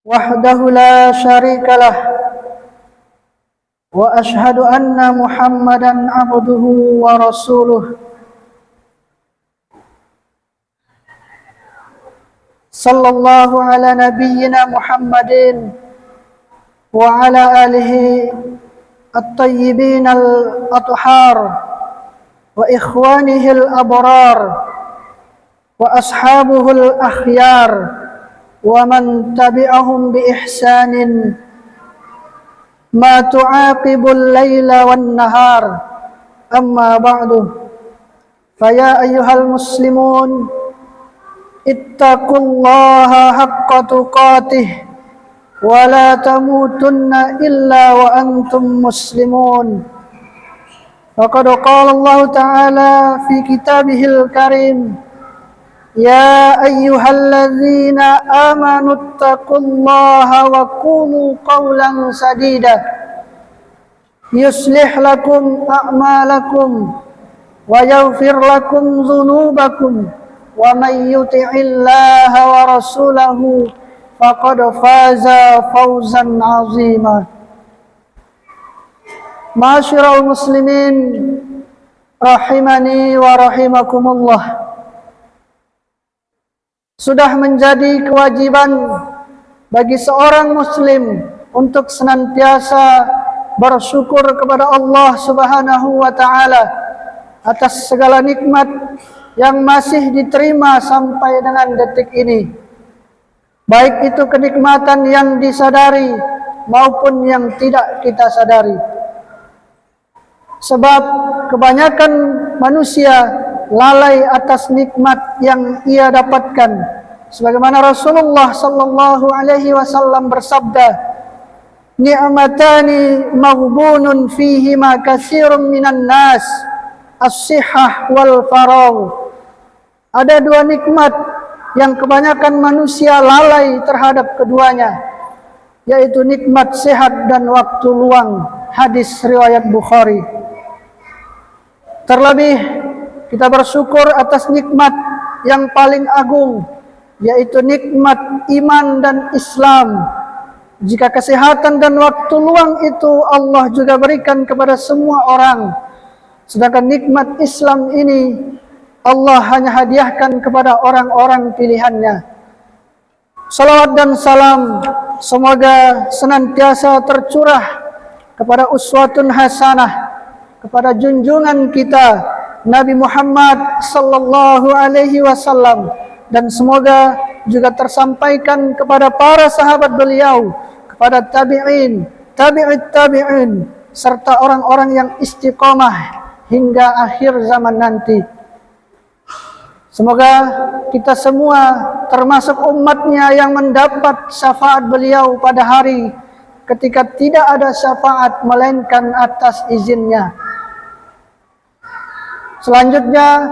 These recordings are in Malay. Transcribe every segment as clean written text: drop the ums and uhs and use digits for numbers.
وحده لا شريك له وأشهد أن محمدا عبده ورسوله صلى الله على نبينا محمد وعلى آله الطيبين الأطهار وإخوانه الأبرار وأصحابه الأخيار ومن تبعهم بإحسان ما تعاقب الليل والنهار أما بعد فيا أيها المسلمون اتقوا الله حق تقاته ولا تموتن إلا وأنتم مسلمون وقد قال الله تعالى في كتابه الكريم يا أيها الذين آمنوا اتقوا الله وقولوا قولا سديدا يصلح لكم أعمالكم ويغفر لكم ذنوبكم ومن يطع الله ورسوله فقد فاز فوزا عظيما. Ma'asyiral muslimin rahimani wa rahimakumullah. Sudah menjadi kewajiban bagi seorang muslim untuk senantiasa bersyukur kepada Allah Subhanahu wa taala atas segala nikmat yang masih diterima sampai dengan detik ini. Baik itu kenikmatan yang disadari maupun yang tidak kita sadari. Sebab kebanyakan manusia lalai atas nikmat yang ia dapatkan. Sebagaimana Rasulullah sallallahu alaihi wasallam bersabda, "Ni'matani maghbunun fihima katsirun minan nas, as-sihhah wal faragh." Ada dua nikmat yang kebanyakan manusia lalai terhadap keduanya, yaitu nikmat sehat dan waktu luang. Hadis riwayat Bukhari. Terlebih kita bersyukur atas nikmat yang paling agung, yaitu nikmat iman dan Islam. Jika kesehatan dan waktu luang itu Allah juga berikan kepada semua orang, sedangkan nikmat Islam ini Allah hanya hadiahkan kepada orang-orang pilihannya. Salawat dan salam semoga senantiasa tercurah kepada uswatun hasanah, kepada junjungan kita Nabi Muhammad sallallahu alaihi wasallam, dan semoga juga tersampaikan kepada para sahabat beliau, kepada tabi'in, tabi'it tabi'in, serta orang-orang yang istiqomah hingga akhir zaman nanti. Semoga kita semua termasuk umatnya yang mendapat syafaat beliau pada hari ketika tidak ada syafaat melainkan atas izinnya. Selanjutnya,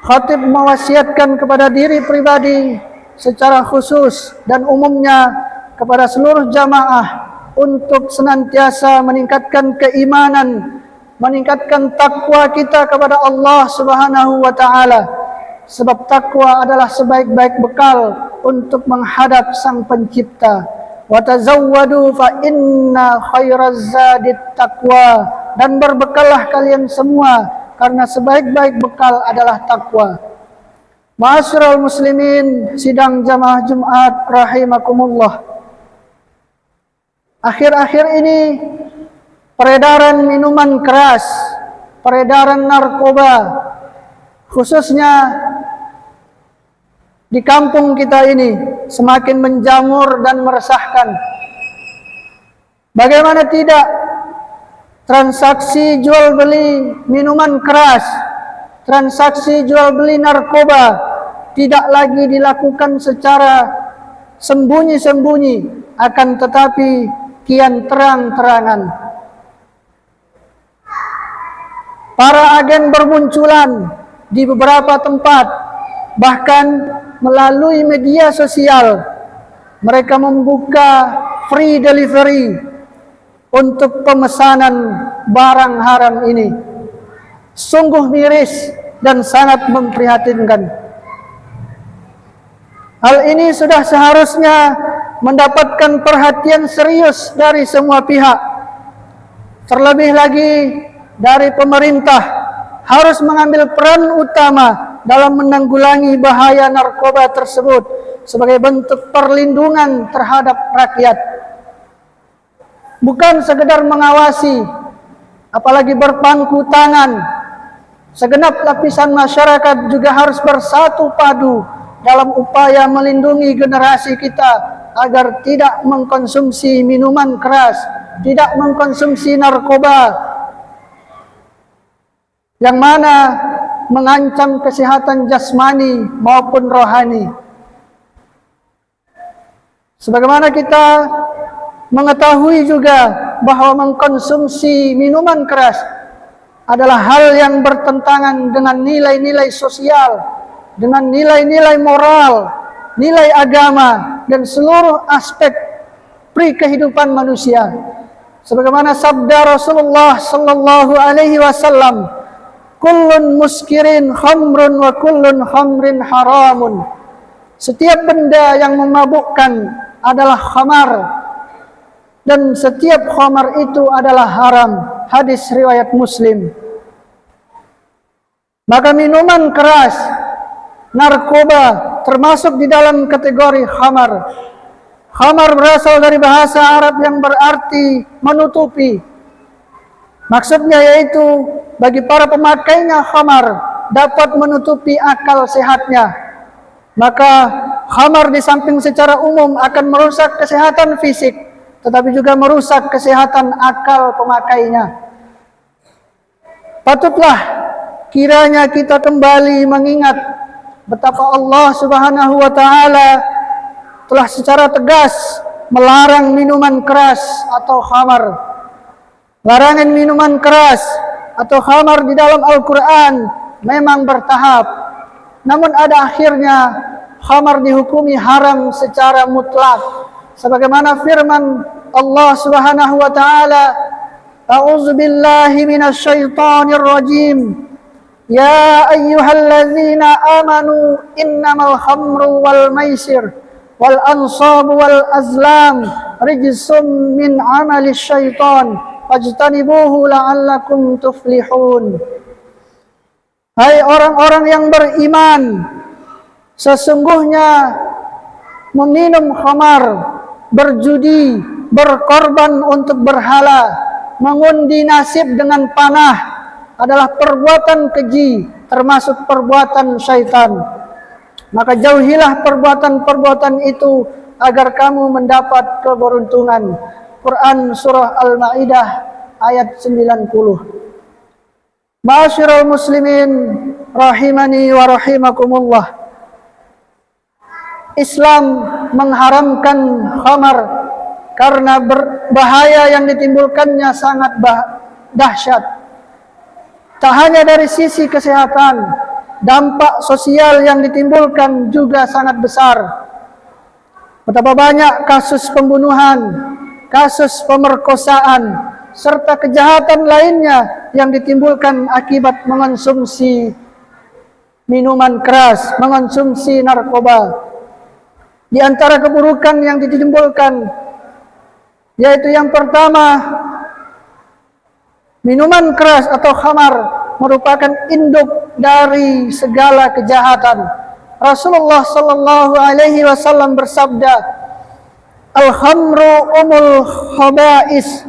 khatib mewasiatkan kepada diri pribadi secara khusus dan umumnya kepada seluruh jamaah untuk senantiasa meningkatkan keimanan, meningkatkan takwa kita kepada Allah Subhanahu wa taala. Sebab takwa adalah sebaik-baik bekal untuk menghadap Sang Pencipta. Wa tazawwadu fa inna khairaz zadit taqwa. Dan berbekallah kalian semua karena sebaik-baik bekal adalah takwa. Ma'asyiral muslimin sidang jamaah Jumat rahimakumullah. Akhir-akhir ini peredaran minuman keras, peredaran narkoba, khususnya di kampung kita ini semakin menjamur dan meresahkan. Bagaimana tidak, transaksi jual beli minuman keras, transaksi jual beli narkoba tidak lagi dilakukan secara sembunyi-sembunyi, akan tetapi kian terang-terangan. Para agen bermunculan di beberapa tempat, bahkan melalui media sosial. Mereka membuka free delivery untuk pemesanan barang haram ini. Sungguh miris dan sangat memprihatinkan. Hal ini sudah seharusnya mendapatkan perhatian serius dari semua pihak. Terlebih lagi dari pemerintah harus mengambil peran utama dalam menanggulangi bahaya narkoba tersebut sebagai bentuk perlindungan terhadap rakyat. Bukan sekedar mengawasi, apalagi berpangku tangan. Segenap lapisan masyarakat juga harus bersatu padu dalam upaya melindungi generasi kita agar tidak mengkonsumsi minuman keras, tidak mengkonsumsi narkoba, yang mana mengancam kesehatan jasmani maupun rohani. Sebagaimana kita mengetahui juga bahwa mengkonsumsi minuman keras adalah hal yang bertentangan dengan nilai-nilai sosial, dengan nilai-nilai moral, nilai agama, dan seluruh aspek kehidupan manusia. Sebagaimana sabda Rasulullah sallallahu alaihi wasallam, "Kullun muskirin khamrun wa kullun khamrin haramun." Setiap benda yang memabukkan adalah khamar, dan setiap khamar itu adalah haram. Hadis riwayat Muslim. Maka minuman keras, narkoba termasuk di dalam kategori khamar. Khamar berasal dari bahasa Arab yang berarti menutupi. Maksudnya yaitu bagi para pemakainya khamar dapat menutupi akal sehatnya. Maka khamar di samping secara umum akan merusak kesehatan fisik, tetapi juga merusak kesehatan akal pemakainya. Patutlah kiranya kita kembali mengingat betapa Allah Subhanahu wa taala telah secara tegas melarang minuman keras atau khamar. Larangan minuman keras atau khamar di dalam Al-Quran memang bertahap, namun ada akhirnya khamar dihukumi haram secara mutlak. Sebagaimana firman Allah Subhanahu wa taala, "A'udzu billahi minasy syaithanir rajim. Ya ayyuhalladzina amanu innamal khamru wal maisir wal ansabu wal azlam rijsum min amali syaitan fajtanibuhu la'allakum tuflihun." Hai orang-orang yang beriman, sesungguhnya meminum khamar, berjudi, berkorban untuk berhala, mengundi nasib dengan panah adalah perbuatan keji, termasuk perbuatan syaitan. Maka jauhilah perbuatan-perbuatan itu agar kamu mendapat keberuntungan. Quran Surah Al-Ma'idah ayat 90. Ma'asyiral muslimin rahimani wa rahimakumullah. Islam mengharamkan khamar karena bahaya yang ditimbulkannya sangat dahsyat. Tak hanya dari sisi kesehatan, dampak sosial yang ditimbulkan juga sangat besar. Betapa banyak kasus pembunuhan, kasus pemerkosaan, serta kejahatan lainnya yang ditimbulkan akibat mengonsumsi minuman keras, mengonsumsi narkoba. Di antara keburukan yang ditimbulkan yaitu yang pertama, minuman keras atau khamar merupakan induk dari segala kejahatan. Rasulullah sallallahu alaihi wasallam bersabda, "Al-khamru umul khaba'is,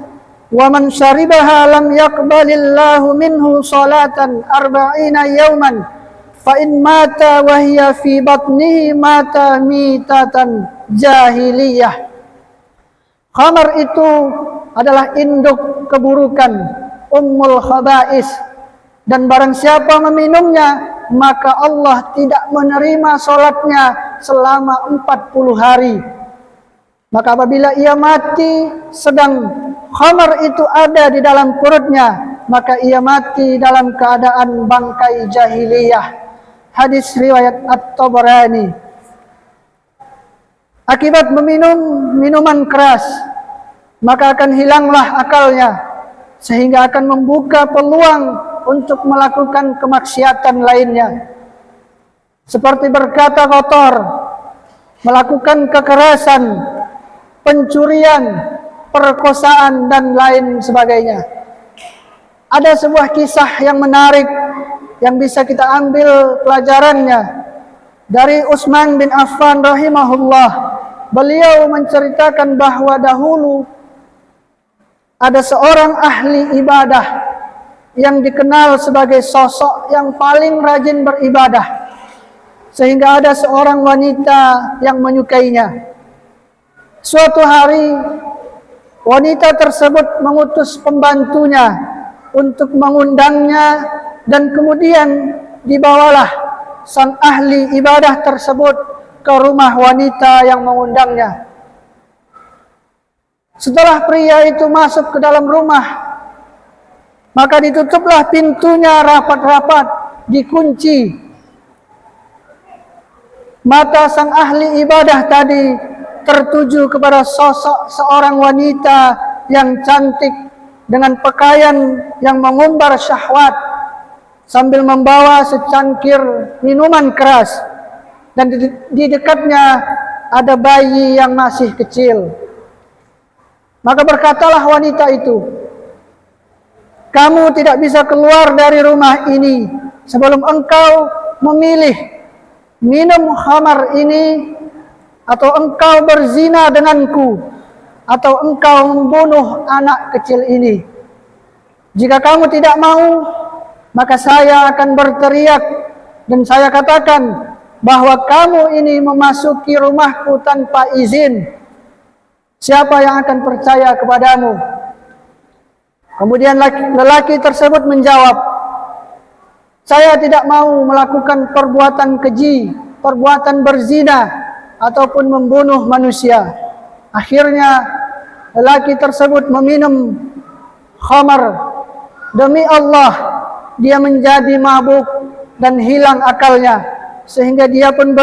wa man syaribaha lam yaqbalillahu minhu salatan arba'ina yawman, fa in mata wa hiya fi batnihi mata mitatan jahiliyah." Khamar itu adalah induk keburukan, ummul khaba'is, dan barang siapa meminumnya maka Allah tidak menerima salatnya selama 40 hari. Maka apabila ia mati sedang khamar itu ada di dalam perutnya, maka ia mati dalam keadaan bangkai jahiliyah. Hadis riwayat At-Tabarani. Akibat meminum minuman keras, maka akan hilanglah akalnya, sehingga akan membuka peluang untuk melakukan kemaksiatan lainnya. Seperti berkata kotor, melakukan kekerasan, pencurian, perkosaan, dan lain sebagainya. Ada sebuah kisah yang menarik yang bisa kita ambil pelajarannya dari Utsman bin Affan rahimahullah. Beliau menceritakan bahwa dahulu ada seorang ahli ibadah yang dikenal sebagai sosok yang paling rajin beribadah, sehingga ada seorang wanita yang menyukainya. Suatu hari, wanita tersebut mengutus pembantunya untuk mengundangnya, dan kemudian dibawalah sang ahli ibadah tersebut ke rumah wanita yang mengundangnya. Setelah pria itu masuk ke dalam rumah, maka ditutuplah pintunya rapat-rapat, dikunci. Mata sang ahli ibadah tadi tertuju kepada sosok seorang wanita yang cantik dengan pakaian yang mengumbar syahwat, sambil membawa secangkir minuman keras, dan di dekatnya ada bayi yang masih kecil. Maka berkatalah wanita itu, "Kamu tidak bisa keluar dari rumah ini sebelum engkau memilih minum khamar ini, atau engkau berzina denganku, atau engkau membunuh anak kecil ini. Jika kamu tidak mau, maka saya akan berteriak dan saya katakan bahwa kamu ini memasuki rumahku tanpa izin. Siapa yang akan percaya kepadamu?" Kemudian lelaki tersebut menjawab, "Saya tidak mau melakukan perbuatan keji, perbuatan berzina, ataupun membunuh manusia." Akhirnya lelaki tersebut meminum khamar. Demi Allah, dia menjadi mabuk dan hilang akalnya, sehingga dia pun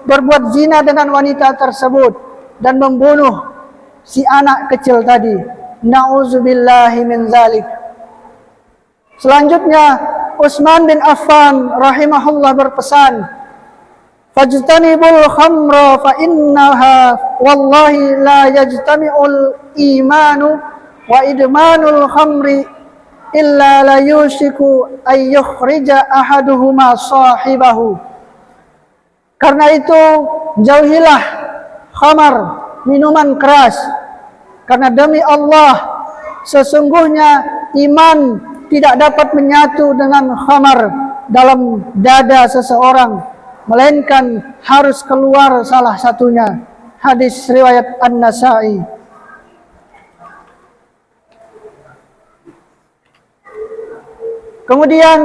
berbuat zina dengan wanita tersebut dan membunuh si anak kecil tadi. Na'udzubillahi min zalik. Selanjutnya, Utsman bin Affan rahimahullah berpesan, "Fajtanibul khamra fa innaha wallahi la yajtami'ul imanu wa idmanul khamri illa la yushiku ay yukhrija ahaduhuma sahibahu." Karena itu, jauhilah khamar, minuman keras, karena demi Allah sesungguhnya iman tidak dapat menyatu dengan khamar dalam dada seseorang, melainkan harus keluar salah satunya. Hadis riwayat An-Nasa'i. Kemudian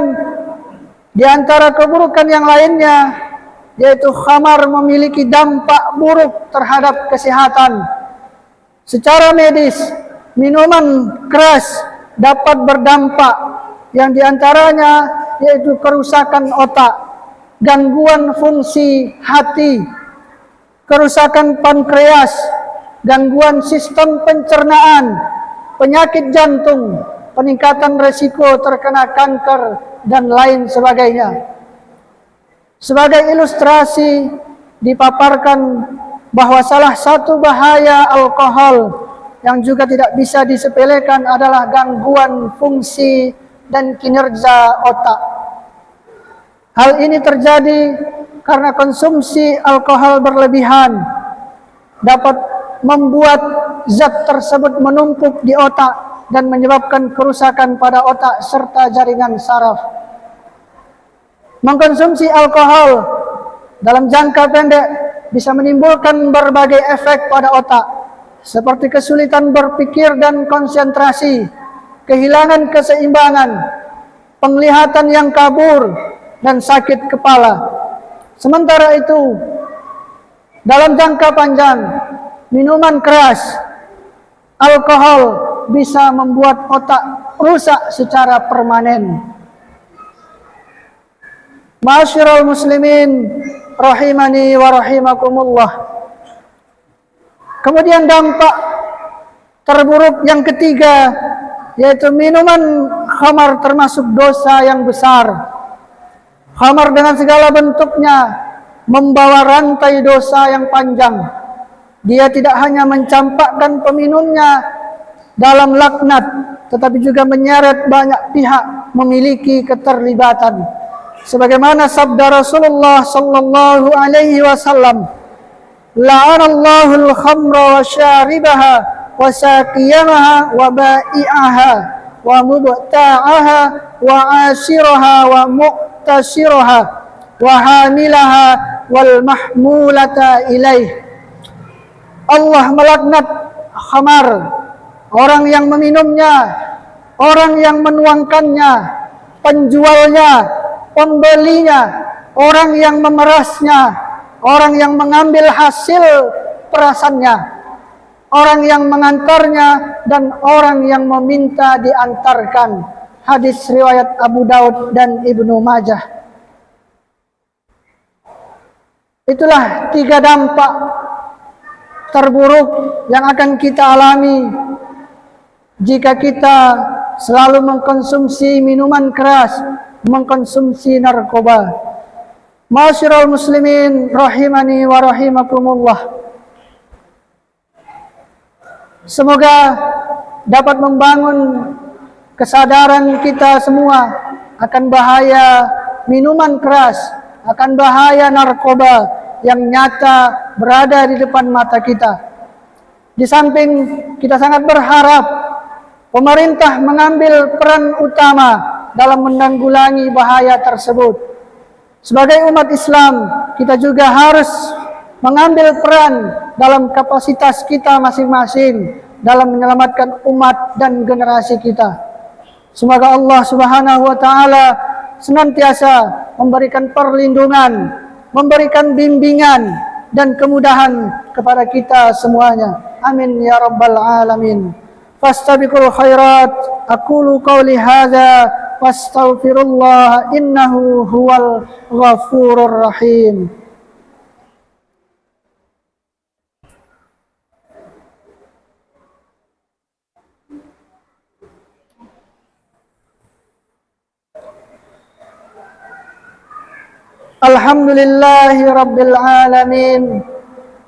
di antara keburukan yang lainnya, yaitu khamar memiliki dampak buruk terhadap kesehatan. Secara medis, minuman keras dapat berdampak, yang diantaranya yaitu kerusakan otak, gangguan fungsi hati, kerusakan pankreas, gangguan sistem pencernaan, penyakit jantung, peningkatan resiko terkena kanker, dan lain sebagainya. Sebagai ilustrasi, dipaparkan bahwa salah satu bahaya alkohol yang juga tidak bisa disepelekan adalah gangguan fungsi dan kinerja otak. Hal ini terjadi karena konsumsi alkohol berlebihan dapat membuat zat tersebut menumpuk di otak dan menyebabkan kerusakan pada otak serta jaringan saraf. Mengkonsumsi alkohol dalam jangka pendek bisa menimbulkan berbagai efek pada otak, seperti kesulitan berpikir dan konsentrasi, kehilangan keseimbangan, penglihatan yang kabur, dan sakit kepala. Sementara itu, dalam jangka panjang, minuman keras, alkohol bisa membuat otak rusak secara permanen. Ma'asyiral muslimin rahimani wa rahimakumullah. Kemudian dampak terburuk yang ketiga, yaitu minuman khamar termasuk dosa yang besar. Khamar dengan segala bentuknya membawa rantai dosa yang panjang. Dia tidak hanya mencampakkan peminumnya dalam laknat, tetapi juga menyeret banyak pihak memiliki keterlibatan. Sebagaimana sabda Rasulullah sallallahu alaihi wasallam, la'anallahu al-khamra wa syaribaha wa saqiyamaha wa ba'i'aha wa mubta'aha wa asiraha wa mu'tasiraha wa hamilaha wal mahmulata ilaih. Allah melaknat khamar, orang yang meminumnya, orang yang menuangkannya, penjualnya, pembelinya, orang yang memerasnya, orang yang mengambil hasil perasannya, orang yang mengantarnya, dan orang yang meminta diantarkan. Hadis riwayat Abu Daud dan Ibnu Majah. Itulah 3 dampak terburuk yang akan kita alami jika kita selalu mengkonsumsi minuman keras, mengkonsumsi narkoba. Ma'asyiral muslimin rahimani wa rahimakumullah. Semoga dapat membangun kesadaran kita semua akan bahaya minuman keras, akan bahaya narkoba yang nyata berada di depan mata kita. Di samping kita sangat berharap pemerintah mengambil peran utama dalam menanggulangi bahaya tersebut. Sebagai umat Islam, kita juga harus mengambil peran dalam kapasitas kita masing-masing dalam menyelamatkan umat dan generasi kita. Semoga Allah Subhanahu wa taala senantiasa memberikan perlindungan, memberikan bimbingan dan kemudahan kepada kita semuanya. Amin ya rabbal alamin. Fastabiqul khairat. Aqulu qawli hadza wastaghfirullah innahu huwal ghafurur rahim. Alhamdulillahi rabbil alamin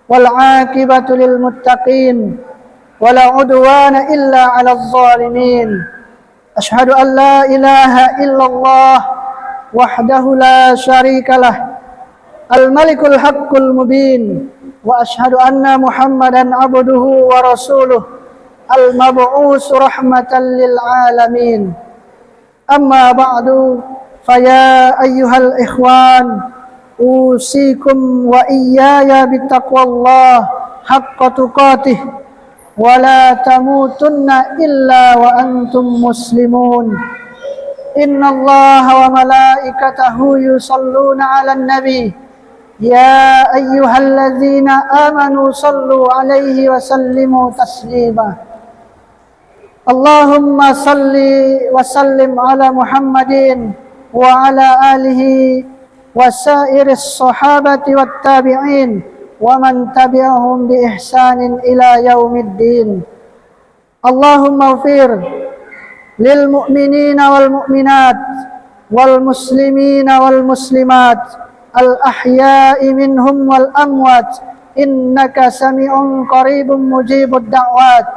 wal aqibatu lil muttaqin wala udwana illa 'alal zalimin. Asyhadu an la ilaha illallah wahdahu la syarikalah al malikul haqqul mubin wa asyhadu anna Muhammadan abduhu wa rasuluh al mab'us rahmatan lil alamin. Amma ba'du. فيا أيها الإخوان أوصيكم وإياي بتقوى الله حق تقاته ولا تموتن إلا وأنتم مسلمون. إن الله وملائكته يصلون على النبي يا أيها الذين آمنوا صلوا عليه وسلموا تسليما. اللهم صل وسلم على محمد وعلى آله وسائر الصحابة والتابعين ومن تبعهم بإحسان إلى يوم الدين. اللهم اغفر للمؤمنين والمؤمنات والمسلمين والمسلمات الأحياء منهم والأموات إنك سميع قريب مجيب الدعوات.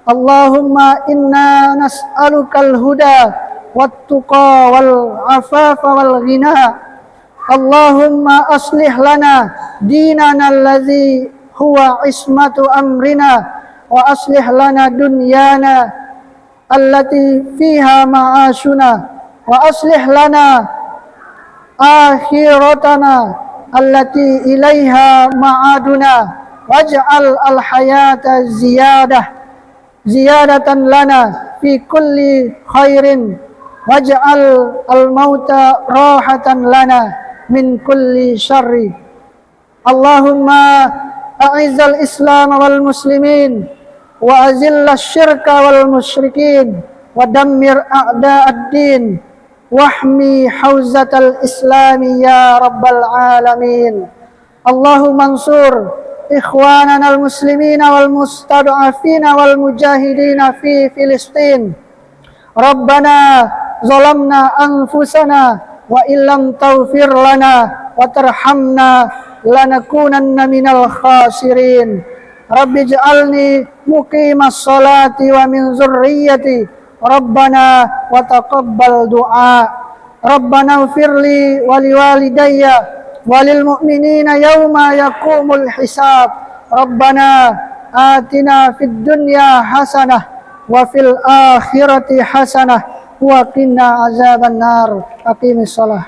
اللهم إنا نسألك الهدى والتقى والعفاف والغنى. اللهم أصلح لنا ديننا الذي هو عصمة أمرنا وأصلح لنا دنيانا التي فيها معاشنا وأصلح لنا آخرتنا التي إليها معادنا واجعل الحياة زيادة لنا في كل خير واجعل الموت راحة لنا من كل شر. اللهم أعز الإسلام والمسلمين وأذل الشرك والمشركين ودمر أعداء الدين واحمي حوزة الإسلام يا رب العالمين. اللهم انصر إخواننا المسلمين والمستضعفين والمجاهدين في فلسطين. ربنا ظلمنا أنفسنا وإن لم تغفر لنا وترحمنا لنكونن من الخاسرين رب اجعلني مقيم الصلاة ومن ذريتي ربنا وتقبل دعاء ربنا اغفر لي ولوالدي وللمؤمنين يوم يقوم الحساب ربنا آتنا في الدنيا حسنة وفي الآخرة حسنة وقنا عذاب النار أقيم الصلاة